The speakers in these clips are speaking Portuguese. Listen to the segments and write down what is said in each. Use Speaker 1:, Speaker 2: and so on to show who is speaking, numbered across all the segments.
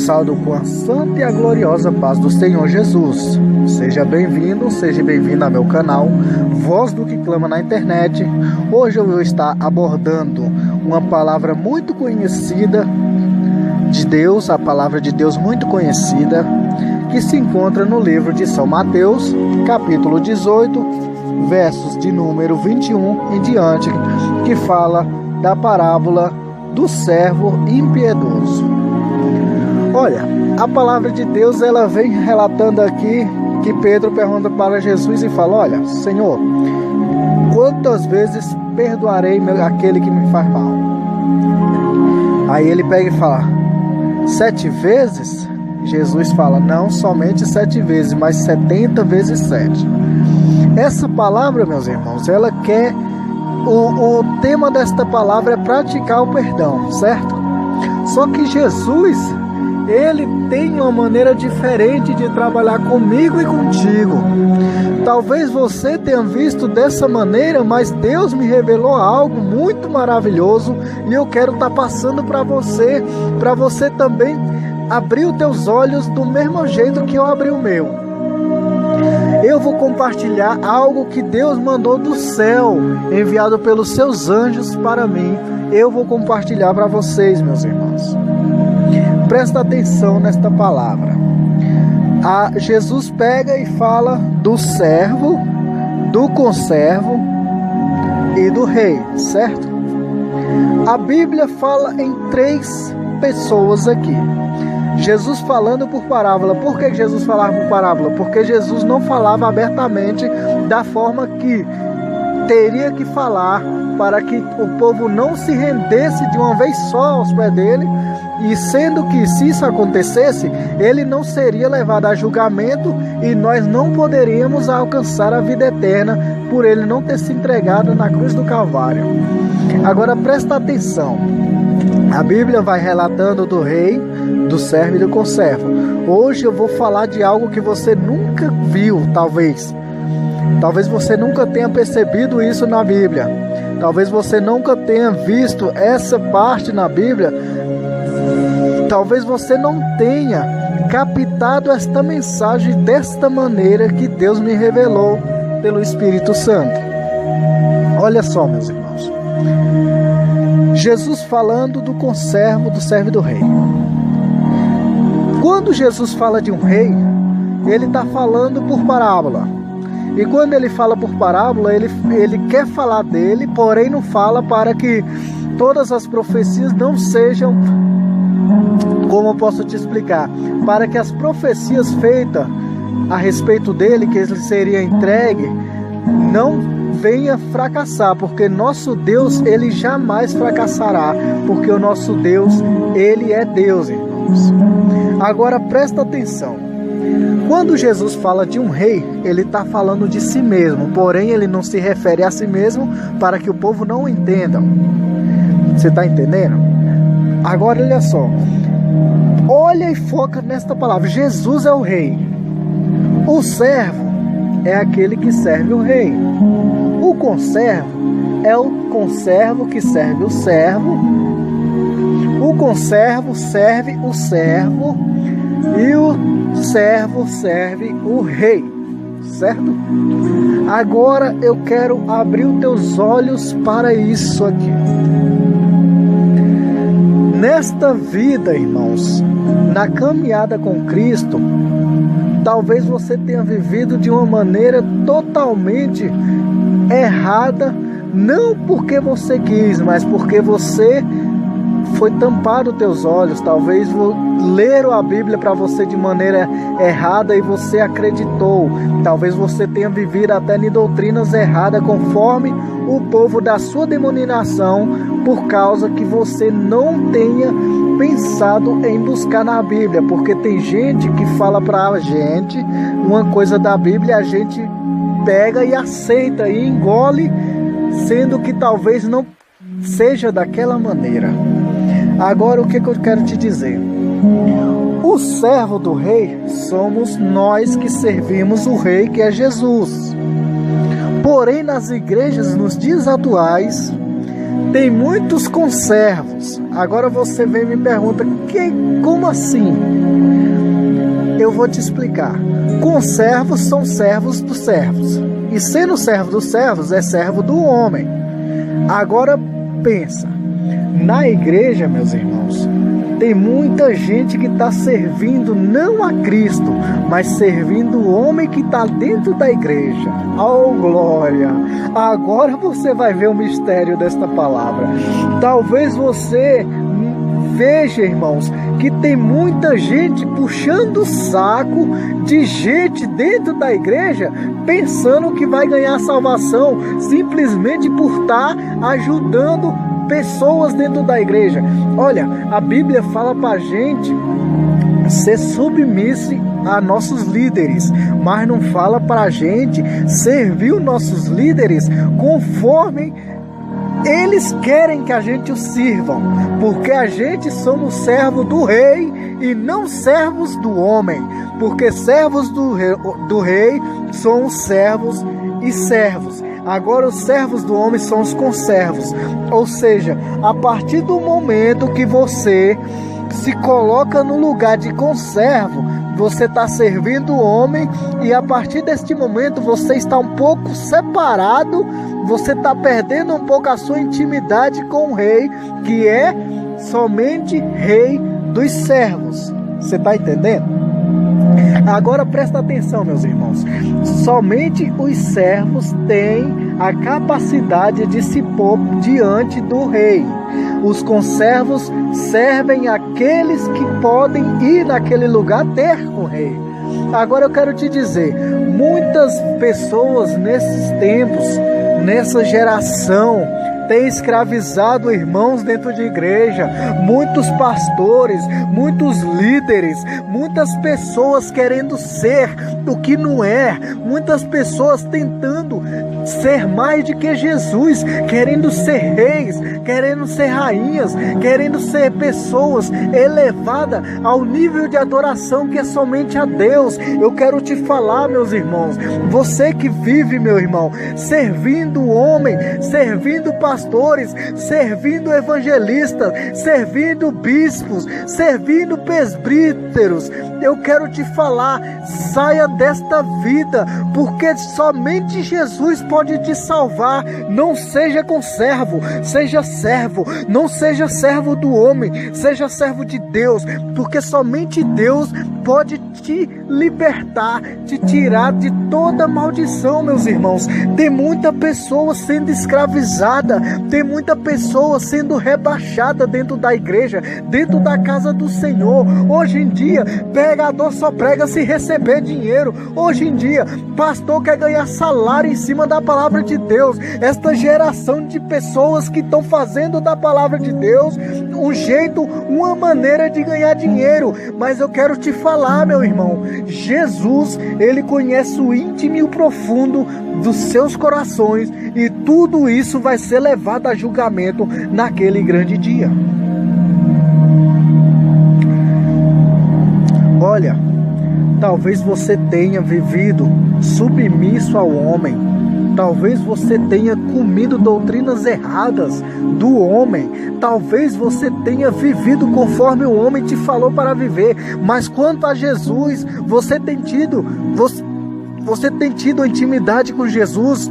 Speaker 1: saúdo com a santa e a gloriosa paz do Senhor Jesus. Seja bem-vindo, seja bem-vinda ao meu canal Voz do que Clama na Internet. Hoje eu vou estar abordando uma palavra muito conhecida de Deus, a palavra de Deus muito conhecida, que se encontra no livro de São Mateus, capítulo 18, versos de número 21 em diante, que fala da parábola do servo impiedoso. Olha, a palavra de Deus, ela vem relatando aqui que Pedro pergunta para Jesus e fala: olha, Senhor, quantas vezes perdoarei aquele que me faz mal? Aí ele pega e fala: 7 vezes? Jesus fala: não somente 7 vezes, mas 70 vezes 7. Essa palavra, meus irmãos, ela quer... O tema desta palavra é praticar o perdão, certo? Só que Jesus, ele tem uma maneira diferente de trabalhar comigo e contigo. Talvez você tenha visto dessa maneira, mas Deus me revelou algo muito maravilhoso e eu quero estar passando para você também abrir os teus olhos do mesmo jeito que eu abri o meu. Eu vou compartilhar algo que Deus mandou do céu, enviado pelos seus anjos para mim. Eu vou compartilhar para vocês, meus irmãos. Presta atenção nesta palavra. Jesus pega e fala do servo, do conservo e do rei, certo? A Bíblia fala em 3 pessoas aqui. Jesus falando por parábola. Por que Jesus falava por parábola? Porque Jesus não falava abertamente da forma que teria que falar para que o povo não se rendesse de uma vez só aos pés dele, e sendo que se isso acontecesse, ele não seria levado a julgamento e nós não poderíamos alcançar a vida eterna por ele não ter se entregado na cruz do Calvário. Agora presta atenção. A Bíblia vai relatando do rei, do servo e do conservo. Hoje eu vou falar de algo que você nunca viu, talvez. Talvez você nunca tenha percebido isso na Bíblia. Talvez você nunca tenha visto essa parte na Bíblia. Talvez você não tenha captado esta mensagem desta maneira que Deus me revelou pelo Espírito Santo. Olha só, meus irmãos. Jesus falando do conservo, do servo e do rei. Quando Jesus fala de um rei, ele está falando por parábola. E quando ele fala por parábola, ele quer falar dele, porém não fala para que todas as profecias não sejam, como eu posso te explicar, para que as profecias feitas a respeito dele, que ele seria entregue, não venha fracassar, porque nosso Deus, ele jamais fracassará, porque o nosso Deus, ele é Deus, irmãos. Agora presta atenção. Quando Jesus fala de um rei, ele está falando de si mesmo, porém ele não se refere a si mesmo para que o povo não o entenda. Você está entendendo? Agora olha só. Olha e foca nesta palavra. Jesus é o rei. O servo é aquele que serve o rei. O conservo é o conservo que serve o servo. O conservo serve o servo. E o servo serve o rei. Certo? Agora eu quero abrir os teus olhos para isso aqui. Nesta vida, irmãos, na caminhada com Cristo, talvez você tenha vivido de uma maneira totalmente errada, não porque você quis, mas porque você foi tampado os teus olhos. Talvez leram a Bíblia para você de maneira errada e você acreditou. Talvez você tenha vivido até em doutrinas erradas conforme o povo da sua denominação, por causa que você não tenha pensado em buscar na Bíblia, porque tem gente que fala para a gente uma coisa da Bíblia e a gente pega e aceita e engole, sendo que talvez não seja daquela maneira. Agora o que eu quero te dizer? O servo do rei somos nós que servimos o rei, que é Jesus. Porém, nas igrejas, nos dias atuais, tem muitos conservos. Agora você vem e me pergunta, como assim? Eu vou te explicar. Conservos são servos dos servos. E sendo servo dos servos, é servo do homem. Agora pensa, na igreja, meus irmãos, tem muita gente que está servindo não a Cristo, mas servindo o homem que está dentro da igreja. Oh, glória! Agora você vai ver o mistério desta palavra. Talvez você veja, irmãos, que tem muita gente puxando o saco de gente dentro da igreja, pensando que vai ganhar salvação simplesmente por estar ajudando pessoas dentro da igreja. Olha, a Bíblia fala pra gente ser submisso a nossos líderes, mas não fala pra gente servir os nossos líderes conforme eles querem que a gente os sirvam, porque a gente somos servos do rei e não servos do homem, porque servos do rei são os servos e servos. Agora os servos do homem são os conservos. Ou seja, a partir do momento que você se coloca no lugar de conservo, você está servindo o homem, e a partir deste momento você está um pouco separado, você está perdendo um pouco a sua intimidade com o rei, que é somente rei dos servos. Você está entendendo? Agora presta atenção, meus irmãos. Somente os servos têm a capacidade de se pôr diante do rei. Os conservos servem aqueles que podem ir naquele lugar ter com o rei. Agora eu quero te dizer, muitas pessoas nesses tempos, nessa geração, tem escravizado irmãos dentro de igreja, muitos pastores, muitos líderes, muitas pessoas querendo ser o que não é, muitas pessoas tentando ser mais do que Jesus, querendo ser reis, querendo ser rainhas, querendo ser pessoas elevadas ao nível de adoração que é somente a Deus. Eu quero te falar, meus irmãos, você que vive, meu irmão, servindo o homem, servindo pastores, servindo evangelistas, servindo bispos, servindo presbíteros, eu quero te falar, saia desta vida, porque somente Jesus pode te salvar. Não seja conservo, seja servo. Não seja servo do homem, seja servo de Deus, porque somente Deus pode te libertar, te tirar de toda maldição, meus irmãos. Tem muita pessoa sendo escravizada, tem muita pessoa sendo rebaixada dentro da igreja, dentro da casa do Senhor. Hoje em dia, pregador só prega se receber dinheiro. Hoje em dia, pastor quer ganhar salário em cima da palavra de Deus. Esta geração de pessoas que estão fazendo da palavra de Deus um jeito, uma maneira de ganhar dinheiro. Mas eu quero te falar, meu irmão, Jesus, ele conhece o íntimo e o profundo dos seus corações, e tudo isso vai ser levado a julgamento naquele grande dia. Olha, talvez você tenha vivido submisso ao homem, talvez você tenha comido doutrinas erradas do homem, talvez você tenha vivido conforme o homem te falou para viver, mas quanto a Jesus, você tem tido intimidade com Jesus?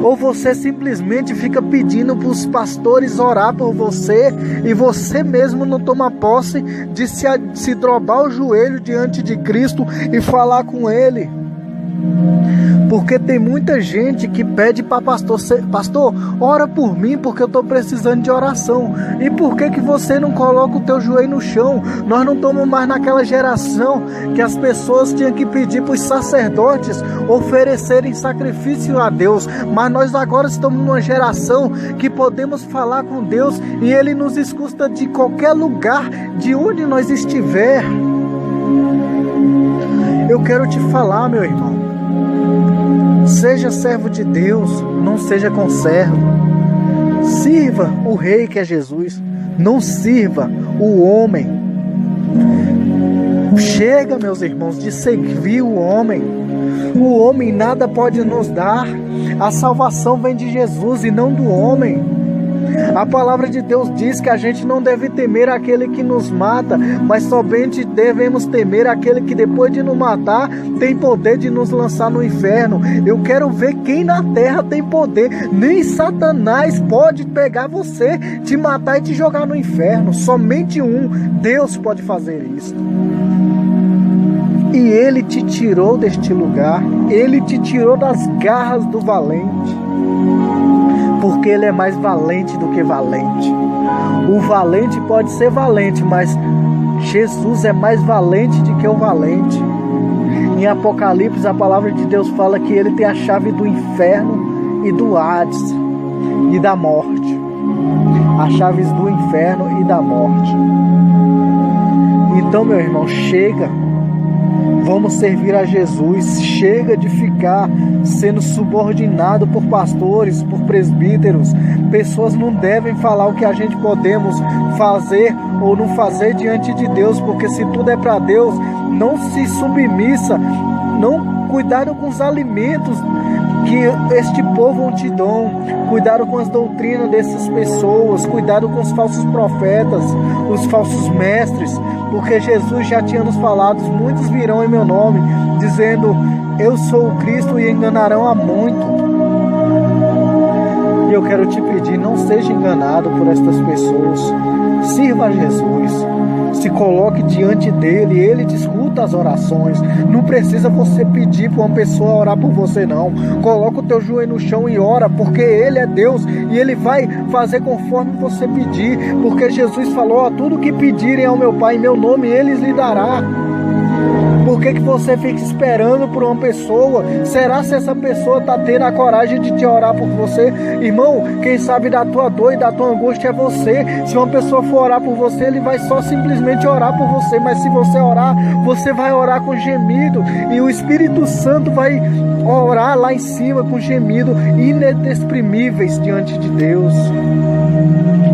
Speaker 1: Ou você simplesmente fica pedindo para os pastores orar por você e você mesmo não toma posse de se dobrar o joelho diante de Cristo e falar com Ele? Porque tem muita gente que pede para pastor, ora por mim porque eu estou precisando de oração. E por que você não coloca o teu joelho no chão? Nós não estamos mais naquela geração que as pessoas tinham que pedir para os sacerdotes oferecerem sacrifício a Deus, mas nós agora estamos numa geração que podemos falar com Deus e Ele nos escuta de qualquer lugar, de onde nós estiver. Eu quero te falar, meu irmão, seja servo de Deus, não seja conservo. Sirva o rei que é Jesus, não sirva o homem. Chega, meus irmãos, de servir o homem. O homem nada pode nos dar. A salvação vem de Jesus e não do homem. A palavra de Deus diz que a gente não deve temer aquele que nos mata, mas somente devemos temer aquele que depois de nos matar tem poder de nos lançar no inferno. Eu quero ver quem na terra tem poder. Nem Satanás pode pegar você, te matar e te jogar no inferno. Somente Deus pode fazer isso. E Ele te tirou deste lugar, Ele te tirou das garras do valente, porque Ele é mais valente do que valente. O valente pode ser valente, mas Jesus é mais valente do que o valente. Em Apocalipse, a palavra de Deus fala que Ele tem a chave do inferno e do Hades e da morte. As chaves do inferno e da morte. Então, meu irmão, chega. Vamos servir a Jesus. Chega de ficar sendo subordinado por pastores, por presbíteros. Pessoas não devem falar o que a gente podemos fazer ou não fazer diante de Deus, porque se tudo é para Deus, não se submissa, não cuidado com os alimentos que este povo te dão, cuidado com as doutrinas dessas pessoas, cuidado com os falsos profetas, os falsos mestres, porque Jesus já tinha nos falado, muitos virão em meu nome, dizendo, eu sou o Cristo, e enganarão a muito. E eu quero te pedir, não seja enganado por estas pessoas, sirva a Jesus, se coloque diante dele, ele te escuta as orações. Não precisa você pedir para uma pessoa orar por você, não. Coloca o teu joelho no chão e ora, porque ele é Deus e ele vai fazer conforme você pedir, porque Jesus falou, tudo que pedirem ao meu Pai em meu nome, ele lhe dará. Por que você fica esperando por uma pessoa? Será se essa pessoa está tendo a coragem de te orar por você? Irmão, quem sabe da tua dor e da tua angústia é você. Se uma pessoa for orar por você, ele vai só simplesmente orar por você. Mas se você orar, você vai orar com gemido. E o Espírito Santo vai orar lá em cima com gemido inexprimíveis diante de Deus.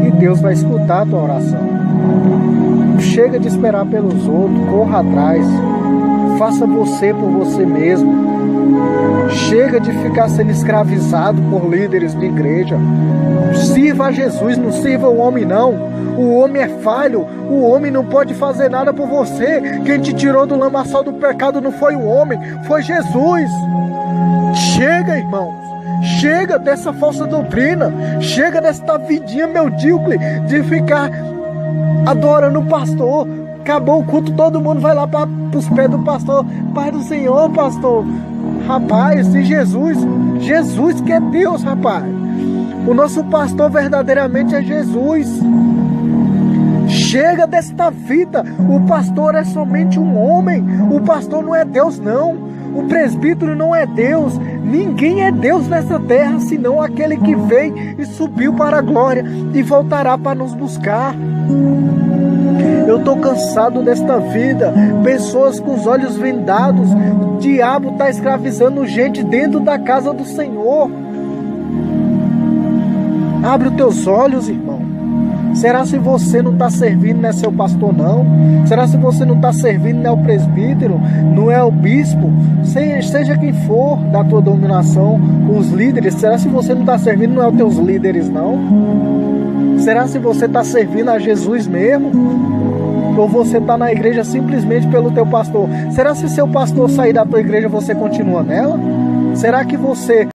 Speaker 1: E Deus vai escutar a tua oração. Chega de esperar pelos outros, corra atrás. Faça você por você mesmo. Chega de ficar sendo escravizado por líderes de igreja. Sirva a Jesus, não sirva o homem não. O homem é falho, o homem não pode fazer nada por você. Quem te tirou do lamaçal do pecado não foi o homem, foi Jesus. Chega, irmãos. Chega dessa falsa doutrina. Chega dessa vidinha medíocre de ficar adorando o pastor. Acabou o culto, todo mundo vai lá para os pés do pastor. Pai do Senhor, pastor. Rapaz, e Jesus que é Deus, rapaz. O nosso pastor verdadeiramente é Jesus. Chega desta vida. O pastor é somente um homem. O pastor não é Deus, não. O presbítero não é Deus. Ninguém é Deus nessa terra, senão aquele que veio e subiu para a glória e voltará para nos buscar. Eu estou cansado desta vida. Pessoas com os olhos vendados. O diabo está escravizando gente dentro da casa do Senhor. Abre os teus olhos, irmão. Será se você não está servindo, não é seu pastor, não? Será se você não está servindo, não é o presbítero, não é o bispo? Seja quem for da tua dominação, os líderes. Será se você não está servindo, não é os teus líderes, não? Será se você está servindo a Jesus mesmo? Ou você está na igreja simplesmente pelo teu pastor? Será se seu pastor sair da tua igreja, você continua nela? Será que você